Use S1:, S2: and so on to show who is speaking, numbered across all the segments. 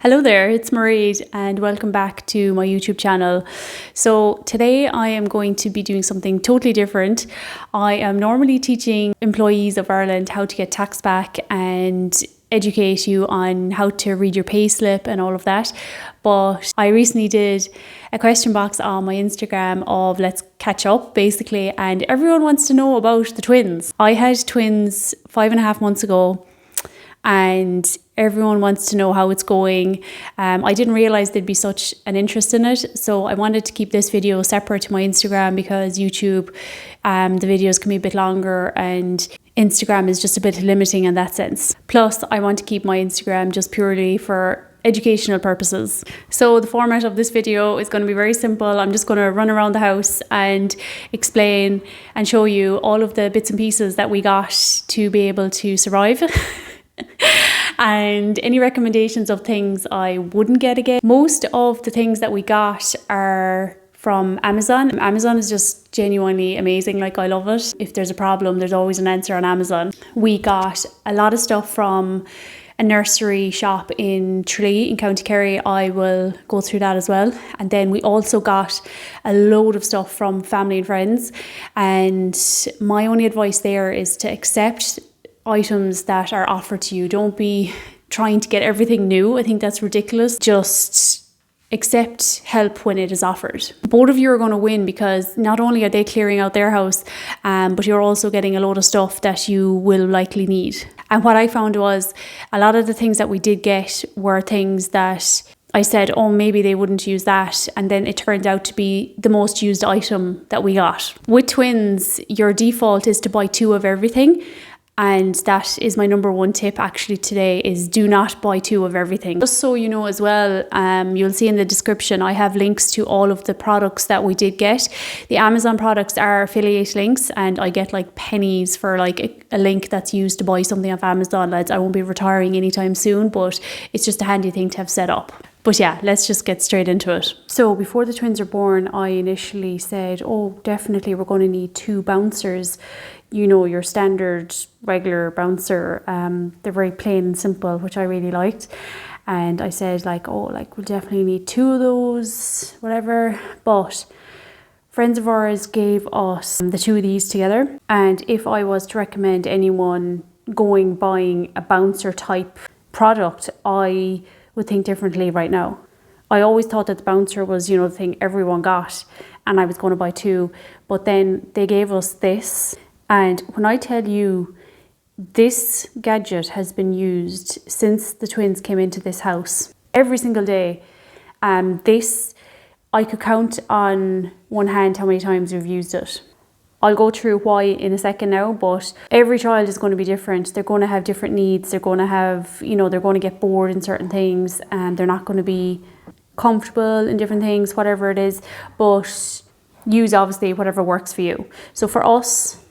S1: Hello there, it's Marie and welcome back to my YouTube channel. So today I am going to be doing something totally different. I am normally teaching employees of Ireland how to get tax back and educate you on how to read your payslip and all of that. But I recently did a question box on my Instagram of let's catch up basically, and everyone wants to know about the twins. I had twins 5.5 months ago and everyone wants to know how it's going. I didn't realize there'd be such an interest in it, so I wanted to keep this video separate to my Instagram because YouTube, the videos can be a bit longer and Instagram is just a bit limiting in that sense. Plus, I want to keep my Instagram just purely for educational purposes. So the format of this video is going to be very simple. I'm just going to run around the house and explain and show you all of the bits and pieces that we got to be able to survive. And any recommendations of things I wouldn't get again. Most of the things that we got are from Amazon. Amazon is just genuinely amazing. Like, I love it. If there's a problem, there's always an answer on Amazon. We got a lot of stuff from a nursery shop in Tralee in County Kerry. I will go through that as well. And then we also got a load of stuff from family and friends. And my only advice there is to accept items that are offered to you. Don't be trying to get everything new. I think that's ridiculous. Just accept help when it is offered. Both of you are going to win because not only are they clearing out their house, but you're also getting a load of stuff that you will likely need. And what I found was a lot of the things that we did get were things that I said, oh, maybe they wouldn't use that. And then it turned out to be the most used item that we got. With twins, your default is to buy 2 of everything. And that is my number 1 tip actually today, is do not buy 2 of everything. Just so you know as well, you'll see in the description, I have links to all of the products that we did get. The Amazon products are affiliate links and I get like pennies for like a link that's used to buy something off Amazon, lads. I won't be retiring anytime soon, but it's just a handy thing to have set up. But yeah, let's just get straight into it. So before the twins are born, I initially said, oh, definitely we're going to need 2 bouncers. You know, your standard regular bouncer. They're very plain and simple, which I really liked. And I said like, oh, like we'll definitely need 2 of those, whatever. But friends of ours gave us the 2 of these together. And if I was to recommend anyone buying a bouncer type product, I would think differently right now. I always thought that the bouncer was, you know, the thing everyone got and I was going to buy 2. But then they gave us this. And when I tell you, this gadget has been used since the twins came into this house every single day. This, I could count on one hand how many times we've used it. I'll go through why in a second now, but every child is going to be different. They're going to have different needs. They're going to have, you know, they're going to get bored in certain things and they're not going to be comfortable in different things, whatever it is. But use obviously whatever works for you. So for us,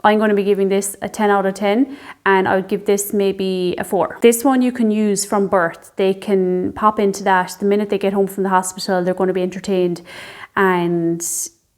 S1: I'm going to be giving this a 10 out of 10 and I would give this maybe a 4. This one you can use from birth. They can pop into that the minute they get home from the hospital. They're going to be entertained, and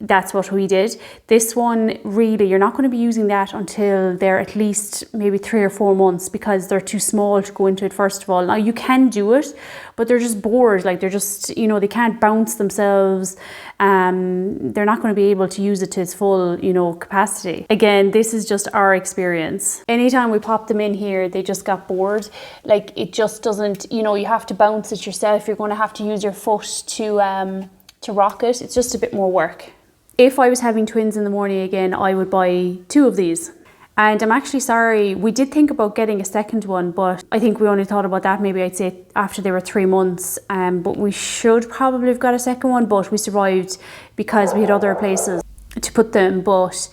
S1: that's what we did. This one, really, you're not going to be using that until they're at least maybe 3 or 4 months because they're too small to go into it first of all. Now you can do it, but they're just bored. Like, they're just, you know, they can't bounce themselves. They're not going to be able to use it to its full, you know, capacity. Again, this is just our experience. Anytime we pop them in here, they just got bored. Like, it just doesn't, you know, you have to bounce it yourself. You're going to have to use your foot to rock it. It's just a bit more work. If I was having twins in the morning again, I would buy 2 of these. And I'm actually sorry, we did think about getting a second one, but I think we only thought about that maybe, I'd say, after they were 3 months. But we should probably have got a second one, but we survived because we had other places to put them. But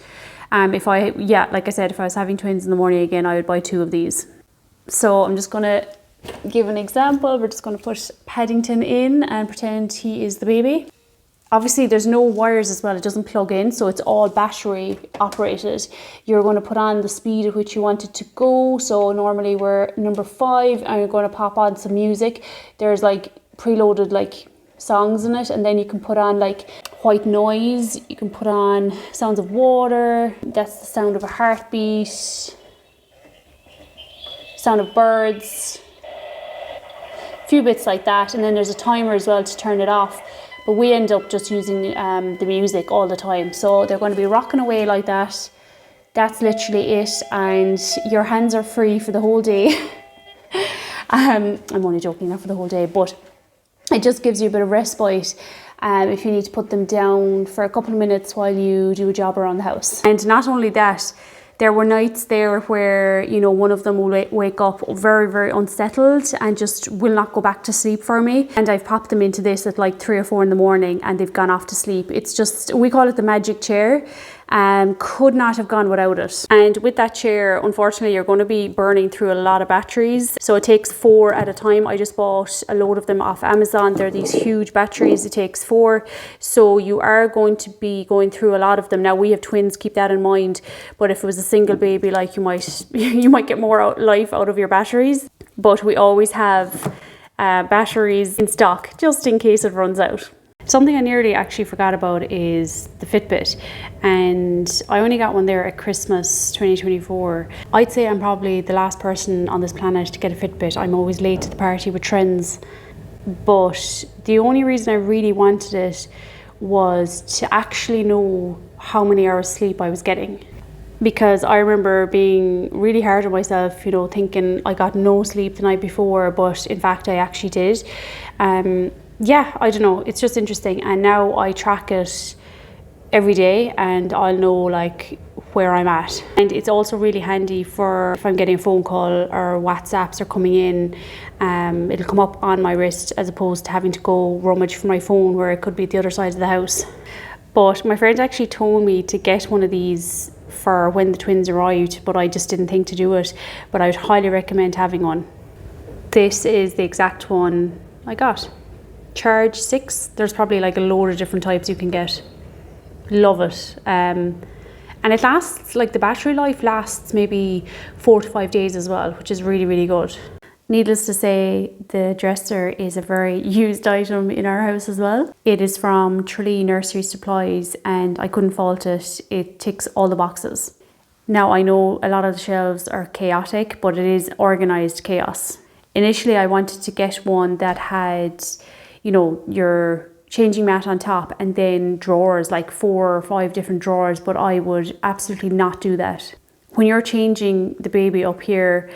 S1: like I said, if I was having twins in the morning again, I would buy 2 of these. So I'm just going to give an example. We're just going to put Paddington in and pretend he is the baby. Obviously there's no wires as well, it doesn't plug in, so it's all battery operated. You're going to put on the speed at which you want it to go. So normally we're number 5 and you're going to pop on some music. There's like preloaded like songs in it, and then you can put on like white noise, you can put on sounds of water, that's the sound of a heartbeat, sound of birds. few bits like that. And then there's a timer as well to turn it off. But we end up just using the music all the time. So they're going to be rocking away like that. That's literally it. And your hands are free for the whole day. I'm only joking, not for the whole day, but it just gives you a bit of respite if you need to put them down for a couple of minutes while you do a job around the house. And not only that, there were nights there where, you know, one of them will wake up very, very unsettled and just will not go back to sleep for me. And I've popped them into this at like 3 or 4 in the morning and they've gone off to sleep. It's just, we call it the magic chair. Could not have gone without it. And with that chair, unfortunately, you're going to be burning through a lot of batteries. So it takes 4 at a time. I just bought a load of them off Amazon. They're these huge batteries. It takes 4. So you are going to be going through a lot of them. Now we have twins, keep that in mind. But if it was a single baby, like you might get more life out of your batteries. But we always have batteries in stock just in case it runs out. Something I nearly actually forgot about is the Fitbit, and I only got one there at Christmas 2024. I'd say I'm probably the last person on this planet to get a Fitbit. I'm always late to the party with trends, but the only reason I really wanted it was to actually know how many hours sleep I was getting. Because I remember being really hard on myself, you know, thinking I got no sleep the night before, but in fact I actually did. Yeah, I don't know, it's just interesting. And now I track it every day and I'll know like where I'm at. And it's also really handy for if I'm getting a phone call or WhatsApps are coming in, it'll come up on my wrist as opposed to having to go rummage for my phone where it could be at the other side of the house. But my friend actually told me to get one of these for when the twins arrived, but I just didn't think to do it. But I would highly recommend having one. This is the exact one I got. Charge 6. There's probably like a load of different types you can get. Love it. And it lasts, like the battery life lasts maybe 4 to 5 days as well, which is really, really good. Needless to say, the dresser is a very used item in our house as well. It is from Tralee Nursery Supplies and I couldn't fault it. It ticks all the boxes. Now I know a lot of the shelves are chaotic, but it is organised chaos. Initially I wanted to get one that had, you know, your changing mat on top and then drawers, like 4 or 5 different drawers, but I would absolutely not do that. When you're changing the baby up here,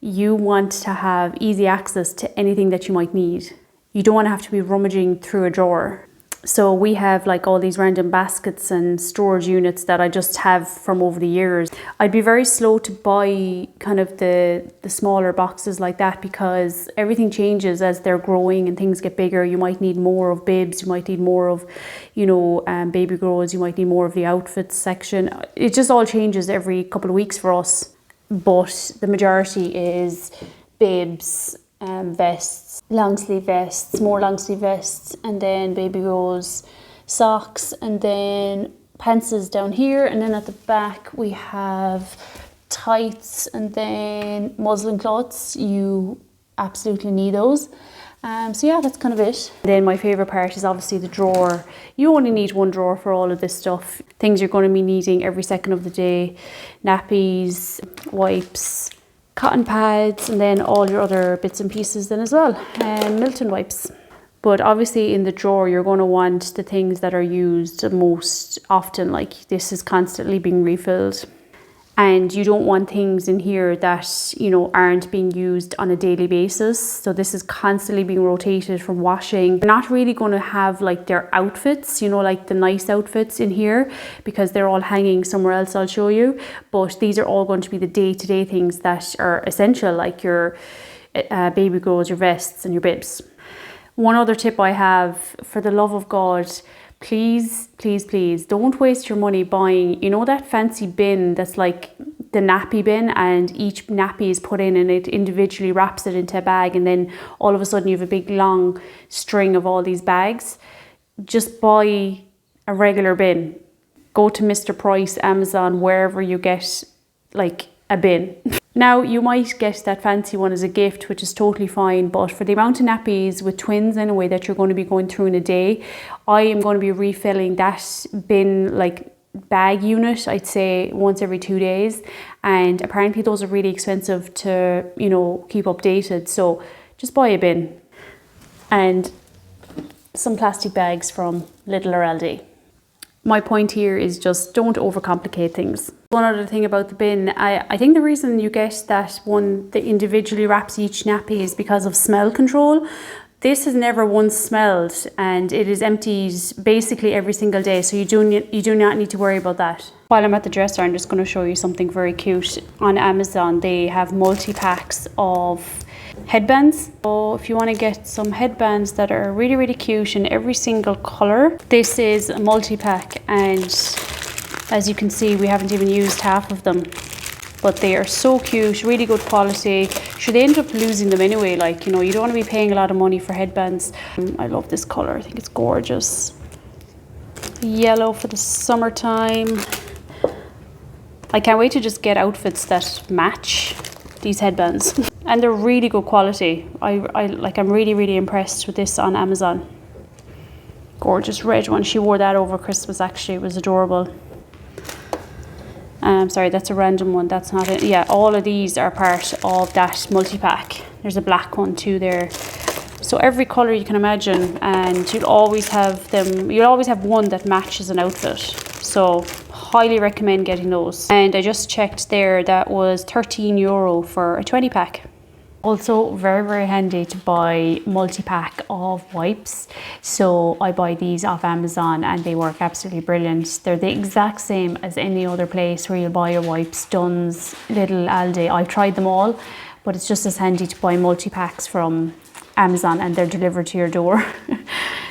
S1: you want to have easy access to anything that you might need. You don't want to have to be rummaging through a drawer. So we have like all these random baskets and storage units that I just have from over the years. I'd be very slow to buy kind of the smaller boxes like that because everything changes as they're growing and things get bigger. You might need more of bibs, you might need more of, you know, baby grows, you might need more of the outfits section. It just all changes every couple of weeks for us. But the majority is bibs, vests, long sleeve vests, more long sleeve vests, and then baby grows, socks, and then pantses down here, and then at the back we have tights and then muslin cloths. You absolutely need those. So yeah, that's kind of it. Then my favourite part is obviously the drawer. You only need one drawer for all of this stuff. Things you're going to be needing every second of the day. Nappies, wipes, cotton pads, and then all your other bits and pieces then as well. And Milton wipes. But obviously in the drawer, you're going to want the things that are used the most often. Like this is constantly being refilled. And you don't want things in here that, you know, aren't being used on a daily basis. So this is constantly being rotated from washing. They're not really going to have like their outfits, you know, like the nice outfits in here because they're all hanging somewhere else, I'll show you. But these are all going to be the day-to-day things that are essential, like your baby grows, your vests and your bibs. One other tip I have, for the love of God, please, please, please don't waste your money buying, you know, that fancy bin that's like the nappy bin and each nappy is put in and it individually wraps it into a bag and then all of a sudden you have a big long string of all these bags. Just buy a regular bin. Go to Mr. Price, Amazon, wherever you get like a bin. Now you might get that fancy one as a gift, which is totally fine, but for the amount of nappies with twins anyway that you're going to be going through in a day, I am going to be refilling that bin like bag unit, I'd say once every 2 days, and apparently those are really expensive to, you know, keep updated, so just buy a bin. and some plastic bags from Lidl or Aldi. My point here is just don't overcomplicate things. One other thing about the bin, I think the reason you get that one that individually wraps each nappy is because of smell control. This has never once smelled and it is emptied basically every single day, so you do not need to worry about that. While I'm at the dresser, I'm just going to show you something very cute. On Amazon, they have multi-packs of headbands. So if you want to get some headbands that are really, really cute in every single colour, this is a multi-pack, and as you can see, we haven't even used half of them. But they are so cute, really good quality. Should they end up losing them anyway, like, you know, you don't want to be paying a lot of money for headbands. I love this colour, I think it's gorgeous. Yellow for the summertime. I can't wait to just get outfits that match these headbands. And they're really good quality. I'm really, really impressed with this on Amazon. Gorgeous red one. She wore that over Christmas actually, it was adorable. Sorry, that's a random one, that's not it. Yeah, all of these are part of that multi-pack. There's a black one too there. So every colour you can imagine, and you'll always have one that matches an outfit. So highly recommend getting those. And I just checked there, that was €13 for a 20 pack. Also very, very handy to buy multi-pack of wipes. So I buy these off Amazon and they work absolutely brilliant. They're the exact same as any other place where you'll buy your wipes, Dunnes, Lidl, Aldi. I've tried them all, but it's just as handy to buy multi-packs from Amazon and they're delivered to your door.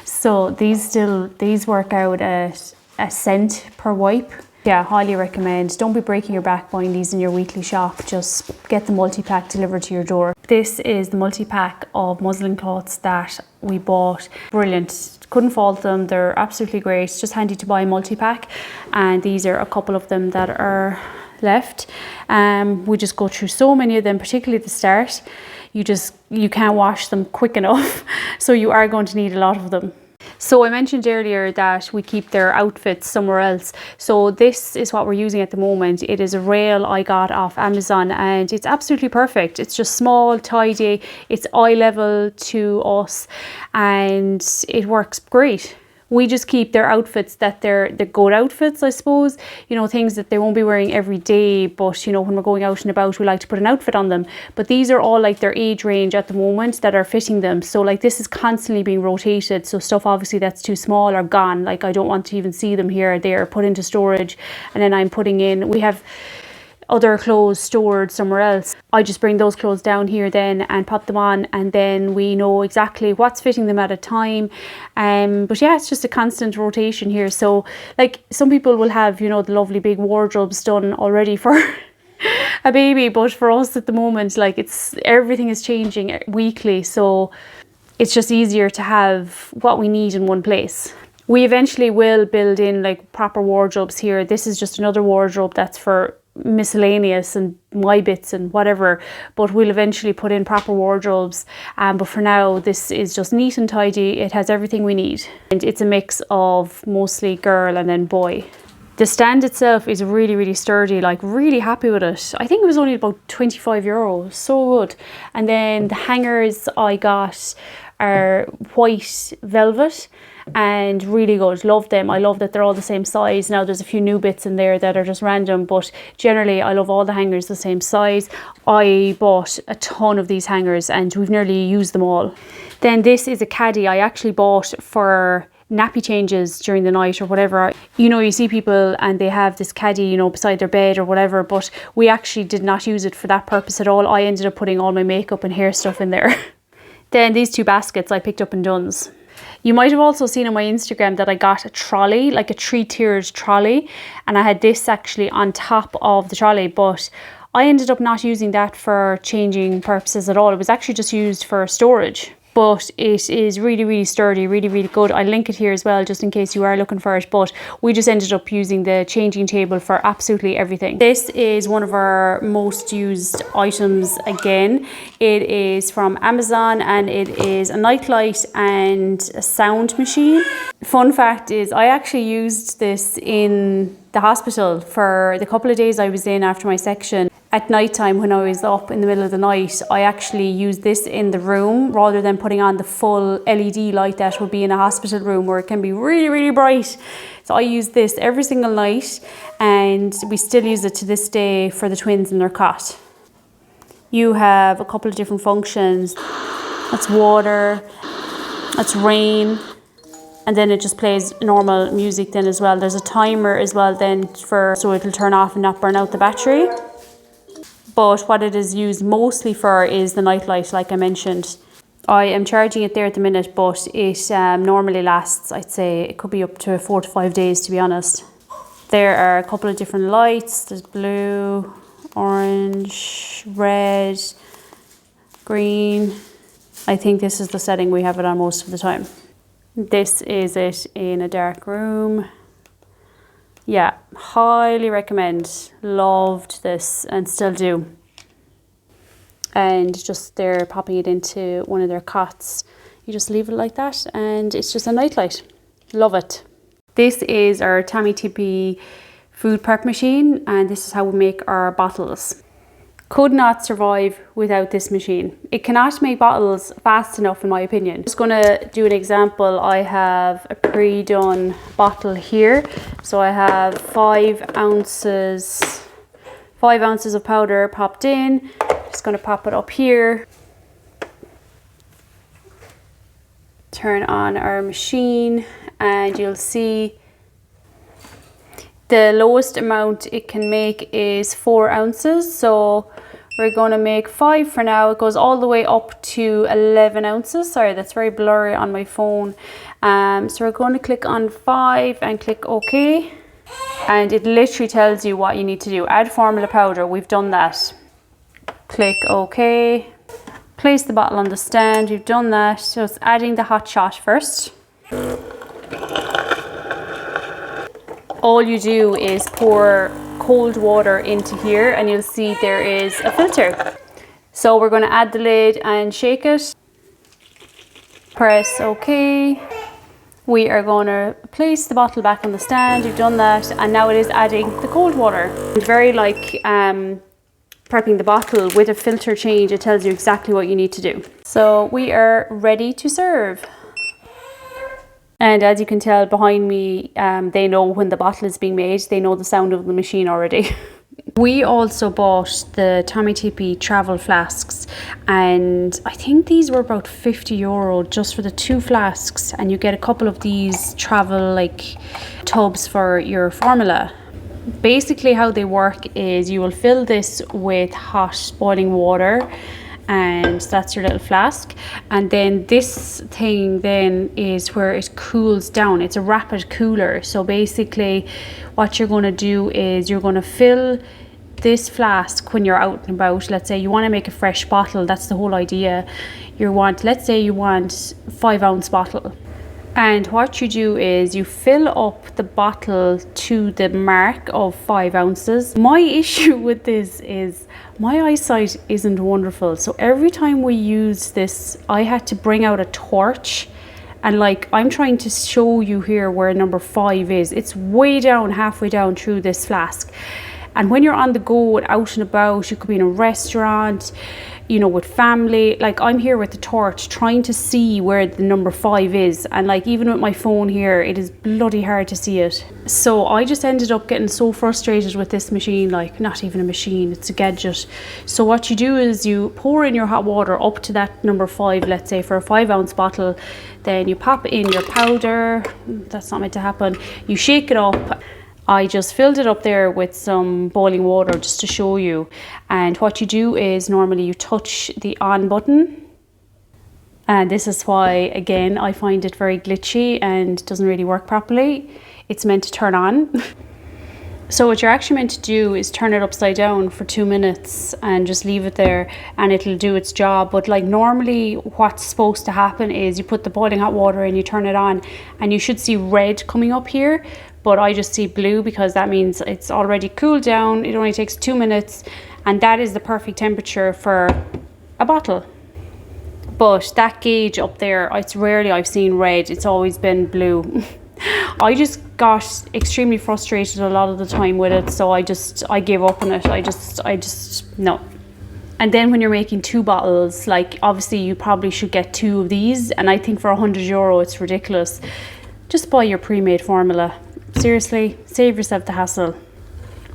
S1: So these work out at a cent per wipe. Yeah, highly recommend. Don't be breaking your back buying these in your weekly shop. Just get the multi-pack delivered to your door. This is the multi-pack of muslin cloths that we bought. Brilliant. Couldn't fault them. They're absolutely great. Just handy to buy a multi-pack. And these are a couple of them that are left. We just go through so many of them, particularly at the start. You can't wash them quick enough. So you are going to need a lot of them. So I mentioned earlier that we keep their outfits somewhere else. So this is what we're using at the moment. It is a rail I got off Amazon and it's absolutely perfect. It's just small, tidy, it's eye level to us and it works great. We just keep their outfits that they're the good outfits, I suppose. You know, things that they won't be wearing every day, but you know, when we're going out and about, we like to put an outfit on them. But these are all like their age range at the moment that are fitting them. So like this is constantly being rotated. So stuff obviously that's too small or gone, like I don't want to even see them here. They are put into storage and then I'm putting in, we have other clothes stored somewhere else. I just bring those clothes down here then and pop them on, and then we know exactly what's fitting them at a time. But yeah, it's just a constant rotation here. So like some people will have, you know, the lovely big wardrobes done already for a baby, but for us at the moment, like everything is changing weekly, so it's just easier to have what we need in one place. We eventually will build in like proper wardrobes here. This is just another wardrobe that's for miscellaneous and my bits and whatever, but we'll eventually put in proper wardrobes, but for now this is just neat and tidy. It has everything we need and it's a mix of mostly girl and then boy. The stand itself is really, really sturdy, like really happy with it. I think it was only about €25, so good. And then the hangers I got are white velvet and really good. Love them. I love that they're all the same size. Now there's a few new bits in there that are just random, but generally I love all the hangers the same size. I bought a ton of these hangers and we've nearly used them all. Then this is a caddy I actually bought for nappy changes during the night or whatever. You know, you see people and they have this caddy, you know, beside their bed or whatever, but we actually did not use it for that purpose at all. I ended up putting all my makeup and hair stuff in there. Then these two baskets I picked up in Dunnes. You might have also seen on my Instagram that I got a trolley, like a 3-tiered trolley, and I had this actually on top of the trolley, but I ended up not using that for changing purposes at all. It was actually just used for storage. But it is really, really sturdy, really, really good. I'll link it here as well, just in case you are looking for it. But we just ended up using the changing table for absolutely everything. This is one of our most used items again. It is from Amazon and it is a nightlight and a sound machine. Fun fact is I actually used this in the hospital for the couple of days I was in after my section. At night time, when I was up in the middle of the night, I actually used this in the room rather than putting on the full LED light that would be in a hospital room where it can be really, really bright. So I use this every single night, and we still use it to this day for the twins in their cot. You have a couple of different functions. That's water, that's rain, and then it just plays normal music then as well. There's a timer as well then so it'll turn off and not burn out the battery. But what it is used mostly for is the nightlight, like I mentioned. I am charging it there at the minute, but it normally lasts, I'd say, it could be up to 4 to 5 days, to be honest. There are a couple of different lights. There's blue, orange, red, green. I think this is the setting we have it on most of the time. This is it in a dark room. Yeah, highly recommend. Loved this and still do. And just they're popping it into one of their cots. You just leave it like that and it's just a nightlight. Love it. This is our Tammy Tippy food prep machine, and this is how we make our bottles. Could not survive without this machine. It cannot make bottles fast enough, in my opinion. I'm just gonna do an example. I have a pre-done bottle here. So I have 5 ounces of powder popped in. Just gonna pop it up here. Turn on our machine and you'll see the lowest amount it can make is 4 ounces. So we're gonna make 5 for now. It goes all the way up to 11 ounces. Sorry, that's very blurry on my phone. So we're going to click on 5 and click OK. And it literally tells you what you need to do. Add formula powder, we've done that. Click OK. Place the bottle on the stand, we've done that. So it's adding the hot shot first. All you do is pour cold water into here and you'll see there is a filter. So we're going to add the lid and shake it. Press OK. We are going to place the bottle back on the stand. You've done that, and now it is adding the cold water. It's very like prepping the bottle with a filter change. It tells you exactly what you need to do. So we are ready to serve. And as you can tell behind me, they know when the bottle is being made. They know the sound of the machine already. We also bought the Tammy Tippy travel flasks, and I think these were about €50 just for the 2 flasks, and you get a couple of these travel like tubs for your formula. Basically how they work is you will fill this with hot boiling water, and that's your little flask, and then this thing then is where it cools down. It's a rapid cooler. So basically what you're going to do is you're going to fill this flask when you're out and about. Let's say you want to make a fresh bottle, that's the whole idea. Let's say you want 5 ounce bottle, and what you do is you fill up the bottle to the mark of 5 ounces. My issue with this is my eyesight isn't wonderful, so every time we use this I had to bring out a torch, and like I'm trying to show you here where number 5 is. It's way down, halfway down through this flask. And when you're on the go and out and about, you could be in a restaurant, you know, with family. Like I'm here with the torch trying to see where the number 5 is, and like even with my phone here it is bloody hard to see it. So I just ended up getting so frustrated with this machine. Like, not even a machine, it's a gadget. So what you do is you pour in your hot water up to that number 5, let's say for a 5 ounce bottle. Then you pop in your powder. That's not meant to happen. You shake it up. I just filled it up there with some boiling water just to show you. And what you do is normally you touch the on button. And this is why, again, I find it very glitchy and doesn't really work properly. It's meant to turn on. So what you're actually meant to do is turn it upside down for 2 minutes and just leave it there and it'll do its job. But like normally what's supposed to happen is you put the boiling hot water in, you turn it on, and you should see red coming up here. But I just see blue because that means it's already cooled down. It only takes 2 minutes, and that is the perfect temperature for a bottle. But that gauge up there, it's rarely I've seen red. It's always been blue. I just got extremely frustrated a lot of the time with it, so I gave up on it. I just no. And then when you're making 2 bottles, like obviously you probably should get 2 of these, and I think for €100 it's ridiculous. Just buy your pre-made formula. Seriously, save yourself the hassle.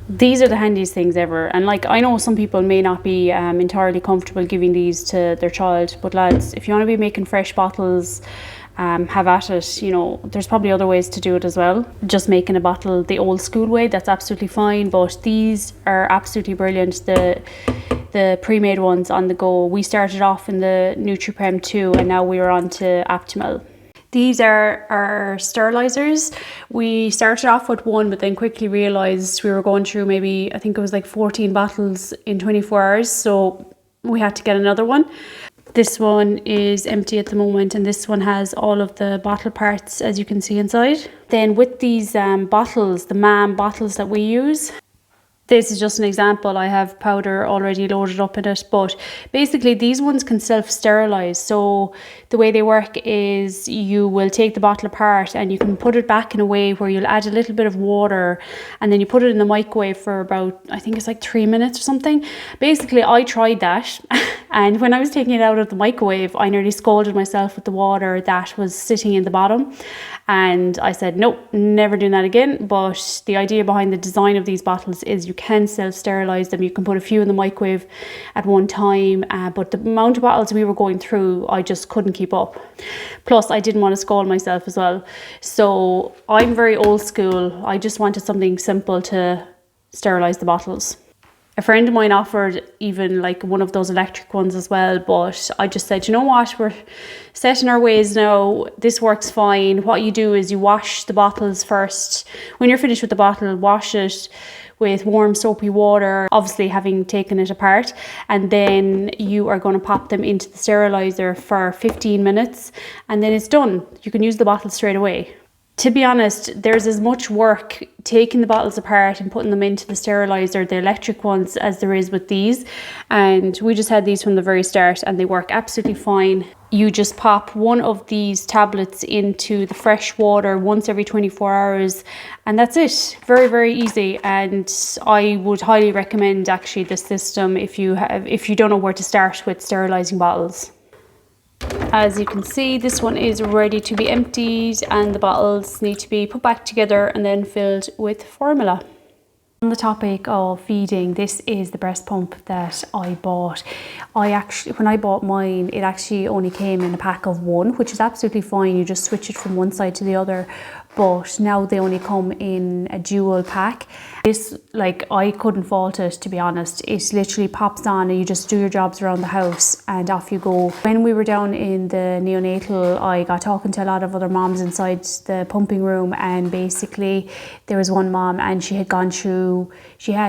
S1: These are the handiest things ever, and like I know some people may not be entirely comfortable giving these to their child, but lads, if you want to be making fresh bottles, have at it. You know, there's probably other ways to do it as well. Just making a bottle the old school way, that's absolutely fine, but these are absolutely brilliant. The pre-made ones on the go. We started off in the Nutri-Prem 2 and now we're on to Optimal. These are our sterilizers. We started off with 1, but then quickly realized we were going through maybe, I think it was like 14 bottles in 24 hours. So we had to get another one. This one is empty at the moment, and this one has all of the bottle parts, as you can see inside. Then with these bottles, the MAM bottles that we use, this is just an example. I have powder already loaded up in it, but basically these ones can self-sterilize. So the way they work is you will take the bottle apart and you can put it back in a way where you'll add a little bit of water and then you put it in the microwave for about, I think it's like 3 minutes or something. Basically, I tried that and when I was taking it out of the microwave, I nearly scalded myself with the water that was sitting in the bottom. And I said, nope, never doing that again. But the idea behind the design of these bottles is you can self-sterilize them. You can put a few in the microwave at one time. But the amount of bottles we were going through, I just couldn't keep up. Plus, I didn't want to scald myself as well. So I'm very old school. I just wanted something simple to sterilize the bottles. A friend of mine offered even like one of those electric ones as well, but I just said, you know what, we're set in our ways now. This works fine. What you do is you wash the bottles first. When you're finished with the bottle, wash it with warm soapy water, obviously having taken it apart, and then you are going to pop them into the sterilizer for 15 minutes and then it's done. You can use the bottle straight away. To be honest, there's as much work taking the bottles apart and putting them into the sterilizer, the electric ones, as there is with these. And we just had these from the very start and they work absolutely fine. You just pop one of these tablets into the fresh water once every 24 hours and that's it. Very, very easy. And I would highly recommend actually this system if you don't know where to start with sterilizing bottles. As you can see, this one is ready to be emptied and the bottles need to be put back together and then filled with formula. On the topic of feeding, this is the breast pump that I bought. When I bought mine, it actually only came in a pack of 1, which is absolutely fine. You just switch it from one side to the other. But now they only come in a dual pack. This, like, I couldn't fault it, to be honest. It literally pops on and you just do your jobs around the house and off you go. When we were down in the neonatal, I got talking to a lot of other moms inside the pumping room, and basically there was one mom and she had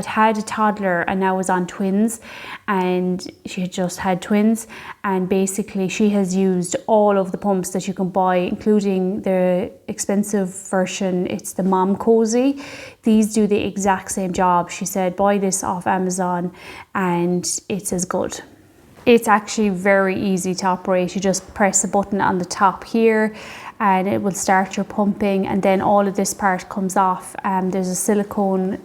S1: had a toddler and now was on twins, and she had just had twins, and basically she has used all of the pumps that you can buy, including the expensive version. It's the Mom Cozy. These do the exact same job. She said buy this off Amazon and it's as good. It's actually very easy to operate. You just press a button on the top here and it will start your pumping, and then all of this part comes off. There's a silicone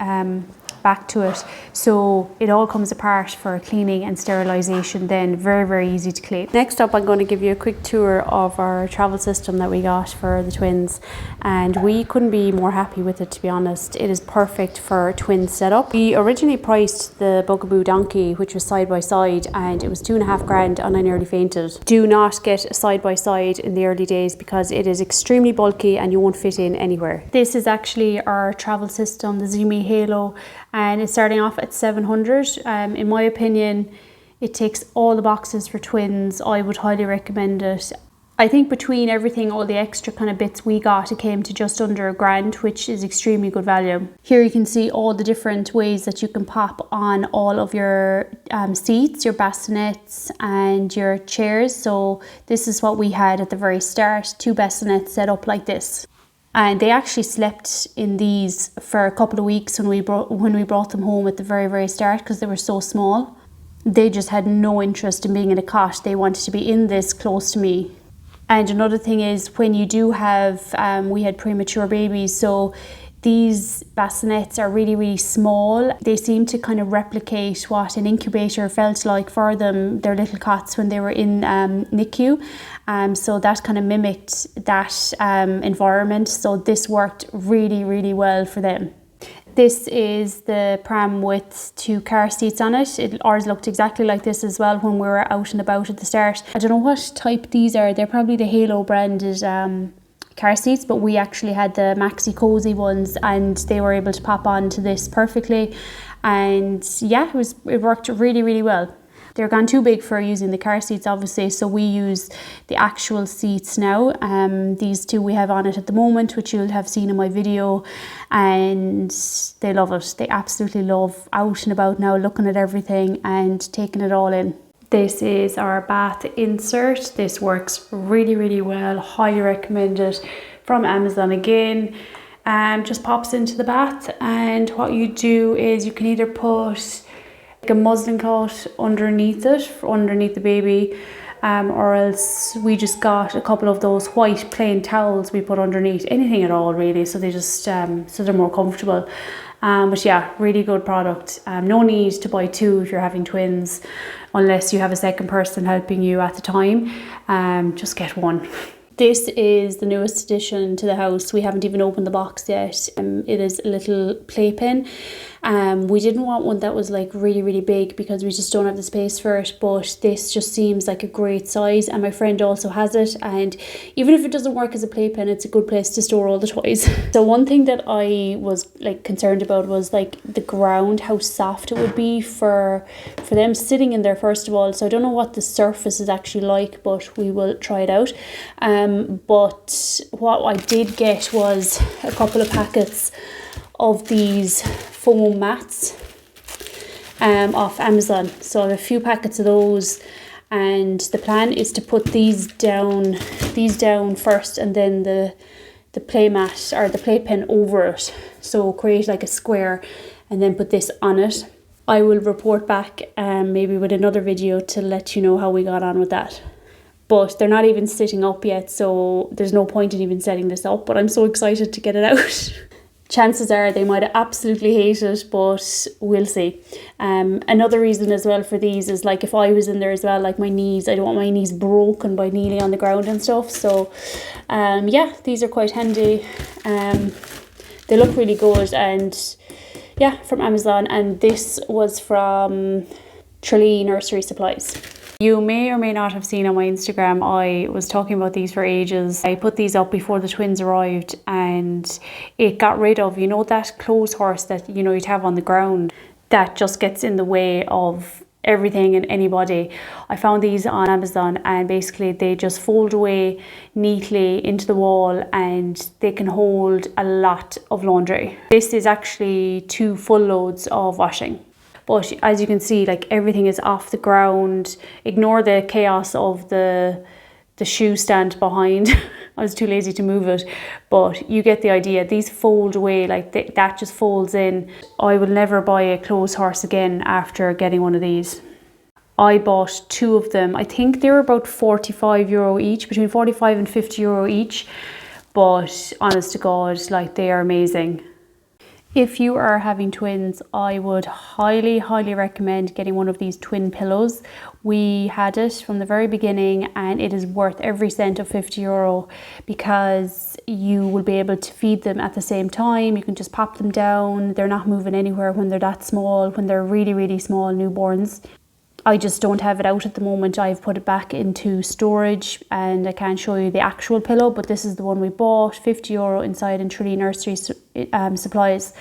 S1: back to it, so it all comes apart for cleaning and sterilization. Then very, very easy to clean. Next up, I'm going to give you a quick tour of our travel system that we got for the twins, and we couldn't be more happy with it, to be honest. It is perfect for twin setup. We originally priced the Bugaboo Donkey, which was side by side, and it was $2,500 and I nearly fainted. Do not get a side by side in the early days because it is extremely bulky and you won't fit in anywhere. This is actually our travel system, the Zumi Halo, and it's starting off at $700. In my opinion, it ticks all the boxes for twins. I would highly recommend it. I think between everything, all the extra kind of bits we got, it came to just under $1,000, which is extremely good value. Here you can see all the different ways that you can pop on all of your seats, your bassinets and your chairs. So this is what we had at the very start, 2 bassinets set up like this. And they actually slept in these for a couple of weeks when we brought them home at the very, very start, because they were so small. They just had no interest in being in a cot. They wanted to be in this close to me. And another thing is when you do have, we had premature babies, so these bassinets are really, really small. They seem to kind of replicate what an incubator felt like for them, their little cots, when they were in NICU. So that kind of mimicked that environment. So this worked really, really well for them. This is the pram with 2 car seats on it. Ours looked exactly like this as well when we were out and about at the start. I don't know what type these are. They're probably the Halo branded car seats, but we actually had the Maxi Cozy ones, and they were able to pop onto this perfectly. And yeah, it worked really, really well. They're gone too big for using the car seats, obviously, so we use the actual seats now. These 2 we have on it at the moment, which you'll have seen in my video, and they love it. They absolutely love out and about now, looking at everything and taking it all in. This is our bath insert. This works really, really well. Highly recommend it. From Amazon again. Just pops into the bath, and what you do is you can either put like a muslin cloth underneath it, underneath the baby, or else we just got a couple of those white plain towels we put underneath, anything at all really, so they just so they're more comfortable. But yeah, really good product. No need to buy 2 if you're having twins, unless you have a second person helping you at the time. Just get 1. This is the newest addition to the house. We haven't even opened the box yet. It is a little playpen. We didn't want one that was like really, really big because we just don't have the space for it, but this just seems like a great size, and my friend also has it, and even if it doesn't work as a playpen, it's a good place to store all the toys. So one thing that I was like concerned about was like the ground, how soft it would be for them sitting in there first of all. So I don't know what the surface is actually like, but we will try it out. But what I did get was a couple of packets of these foam mats off Amazon. So I have a few packets of those, and the plan is to put these down first, and then the play mat or the playpen over it. So create like a square and then put this on it. I will report back maybe with another video to let you know how we got on with that. But they're not even sitting up yet, so there's no point in even setting this up, but I'm so excited to get it out. Chances are they might absolutely hate it, but we'll see. Another reason as well for these is like if I was in there as well, like my knees, I don't want my knees broken by kneeling on the ground and stuff. So yeah, these are quite handy. They look really good, and yeah, from Amazon, and this was from Nursery supplies. You may or may not have seen on my Instagram, I was talking about these for ages. I put these up before the twins arrived, and it got rid of, you know, that clothes horse that, you know, you'd have on the ground that just gets in the way of everything and anybody. I found these on Amazon, and basically they just fold away neatly into the wall, and they can hold a lot of laundry. This is actually 2 full loads of washing. But as you can see, like everything is off the ground. Ignore the chaos of the shoe stand behind. I was too lazy to move it, but you get the idea. These fold away, like that just folds in. I will never buy a clothes horse again after getting one of these. I bought 2 of them. I think they were about €45 each, between 45 and €50 each. But honest to God, like they are amazing. If you are having twins, I would highly, highly recommend getting one of these twin pillows. We had it from the very beginning, and it is worth every cent of €50 because you will be able to feed them at the same time. You can just pop them down. They're not moving anywhere when they're that small, when they're really, really small newborns. I just don't have it out at the moment. I've put it back into storage, and I can't show you the actual pillow, but this is the one we bought, €50 inside in Nursery supplies.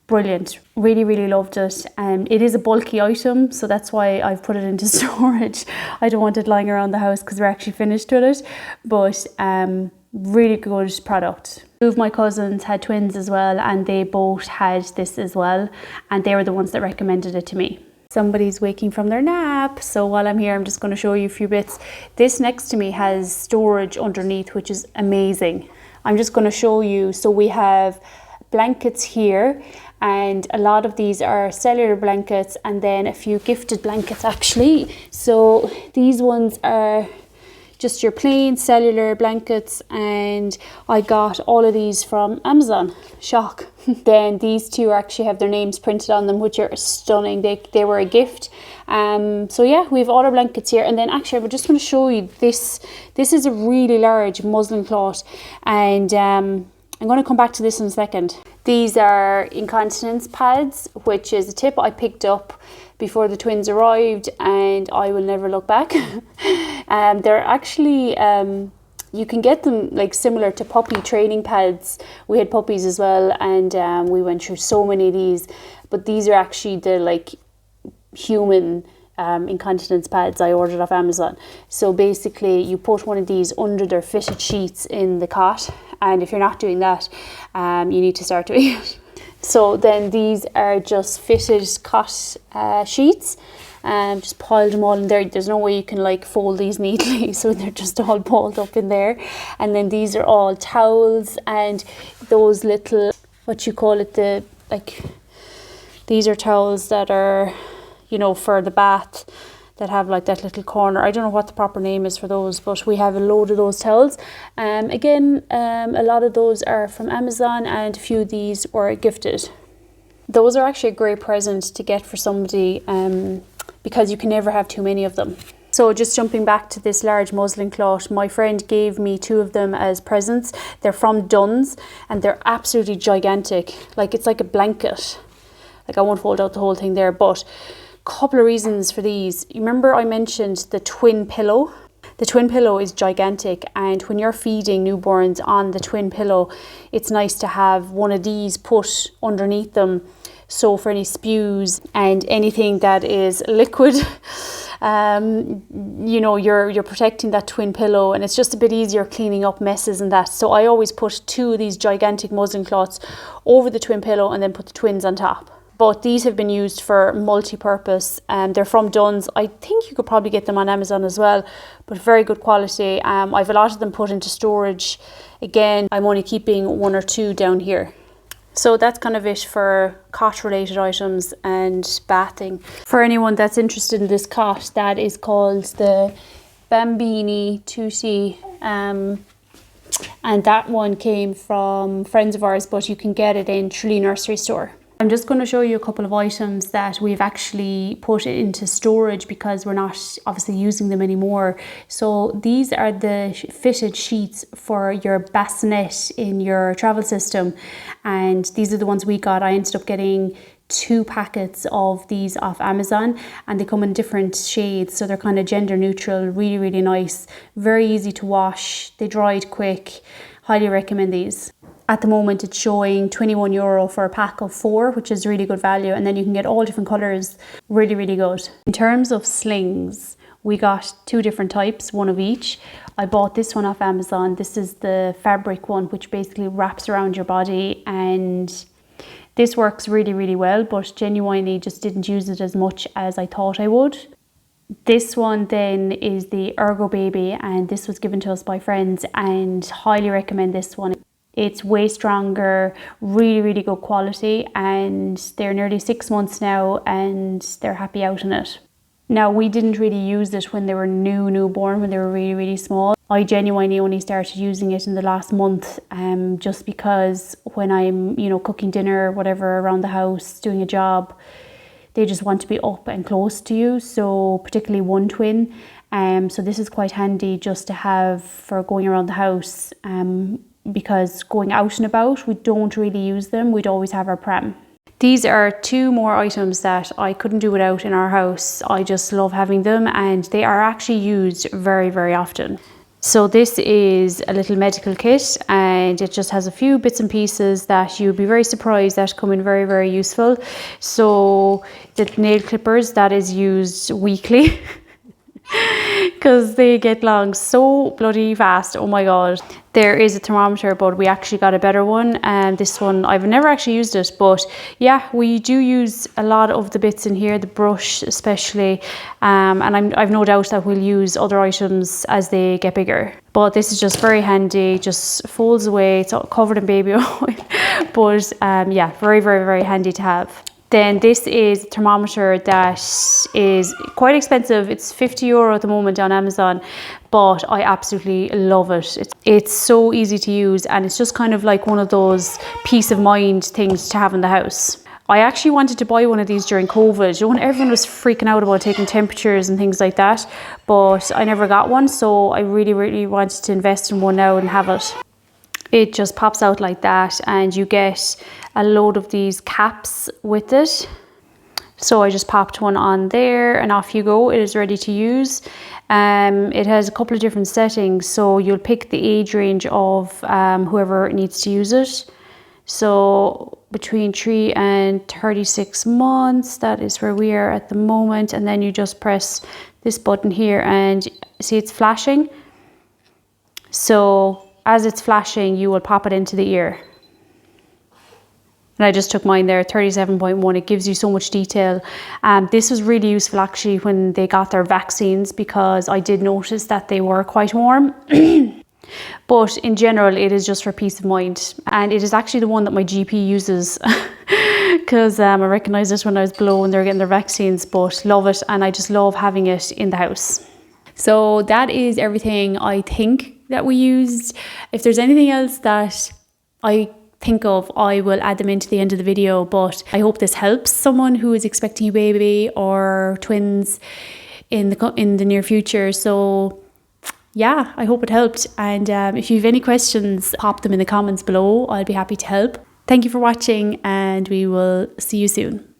S1: Brilliant. Really, really loved it. It is a bulky item, so that's why I've put it into storage. I don't want it lying around the house because we're actually finished with it, but really good product. 2 of my cousins had twins as well, and they both had this as well, and they were the ones that recommended it to me. Somebody's waking from their nap, so while I'm here I'm just going to show you a few bits. This next to me has storage underneath, which is amazing. I'm just going to show you. So we have blankets here, and a lot of these are cellular blankets, and then a few gifted blankets actually. So these ones are just your plain cellular blankets, and I got all of these from Amazon. Shock. Then these two actually have their names printed on them, which are stunning. They were a gift. So yeah, we have all our blankets here. And then actually I just want to show you this. This is a really large muslin cloth, and I'm going to come back to this in a second. These are incontinence pads, which is a tip I picked up before the twins arrived, and I will never look back. They're actually you can get them like similar to puppy training pads. We had puppies as well, and we went through so many of these, but these are actually the like human incontinence pads I ordered off Amazon. So basically you put one of these under their fitted sheets in the cot, and if you're not doing that, you need to start doing it. So then these are just fitted cot sheets, and just piled them all in there. There's no way you can like fold these neatly, so they're just all balled up in there. And then these are all towels, and those little, what you call it, the like, these are towels that are, you know, for the bath, that have like that little corner. I don't know what the proper name is for those, but we have a load of those towels. Again, a lot of those are from Amazon, and a few of these were gifted. Those are actually a great present to get for somebody, because you can never have too many of them. So just jumping back to this large muslin cloth, my friend gave me 2 of them as presents. They're from Dunn's, and they're absolutely gigantic. Like, it's like a blanket. Like, I won't fold out the whole thing there, but couple of reasons for these. You remember I mentioned the twin pillow? The twin pillow is gigantic, and when you're feeding newborns on the twin pillow, it's nice to have one of these put underneath them. So for any spews and anything that is liquid, you know, you're protecting that twin pillow, and it's just a bit easier cleaning up messes and that. So I always put 2 of these gigantic muslin cloths over the twin pillow and then put the twins on top. But these have been used for multi-purpose, and they're from Dunn's. I think you could probably get them on Amazon as well, but very good quality. I've a lot of them put into storage. Again, I'm only keeping 1 or 2 down here. So that's kind of it for cot related items and bathing. For anyone that's interested in this cot, that is called the Bambini Tutti, and that one came from friends of ours, but you can get it in Tralee Nursery store. I'm just going to show you a couple of items that we've actually put into storage because we're not obviously using them anymore. So these are the fitted sheets for your bassinet in your travel system, and these are the ones we got. I ended up getting 2 packets of these off Amazon, and they come in different shades, so they're kind of gender neutral. Really, really nice, very easy to wash, they dried quick. Highly recommend these. At the moment it's showing €21 for a pack of 4, which is really good value, and then you can get all different colours. Really, really good. In terms of slings, we got 2 different types, 1 of each. I bought this one off Amazon. This is the fabric one, which basically wraps around your body, and this works really, really well, but genuinely just didn't use it as much as I thought I would. This one then is the Ergo Baby, and this was given to us by friends, and highly recommend this one. It's way stronger, really, really good quality, and they're nearly 6 months now and they're happy out in it. Now, we didn't really use it when they were newborn, when they were really, really small. I genuinely only started using it in the last month, just because when I'm, you know, cooking dinner or whatever around the house, doing a job, they just want to be up and close to you. So particularly one twin. So this is quite handy just to have for going around the house, because going out and about, we don't really use them. We'd always have our pram. These are 2 more items that I couldn't do without in our house. I just love having them, and they are actually used very, very often. So this is a little medical kit, and it just has a few bits and pieces that you'd be very surprised that come in very, very useful. So the nail clippers, that is used weekly. Because they get long so bloody fast. Oh my god. There is a thermometer, but we actually got a better one, and this one I've never actually used it, but yeah, we do use a lot of the bits in here, the brush especially, and I've no doubt that we'll use other items as they get bigger. But this is just very handy, just folds away. It's all covered in baby oil, but yeah, very, very, very handy to have. Then this is a thermometer that is quite expensive. It's €50 at the moment on Amazon, but I absolutely love it. It's so easy to use, and it's just kind of like one of those peace of mind things to have in the house. I actually wanted to buy one of these during COVID. You know, when everyone was freaking out about taking temperatures and things like that, but I never got one, so I really, really wanted to invest in one now and have it. It just pops out like that, and you get a load of these caps with it. So I just popped one on there and off you go. It is ready to use. It has a couple of different settings, so you'll pick the age range of whoever needs to use it. So between 3 and 36 months, that is where we are at the moment. And then you just press this button here and see it's flashing. So as it's flashing, you will pop it into the ear. And I just took mine there, 37.1. It gives you so much detail. This was really useful actually when they got their vaccines, because I did notice that they were quite warm. But in general, it is just for peace of mind. And it is actually the one that my GP uses because I recognised it when I was below when they were getting their vaccines, but love it. And I just love having it in the house. So that is everything I think that we used. If there's anything else that I think of, I will add them into the end of the video, but I hope this helps someone who is expecting a baby or twins in the near future. So yeah, I hope it helped. And if you have any questions, pop them in the comments below. I'll be happy to help. Thank you for watching, and we will see you soon.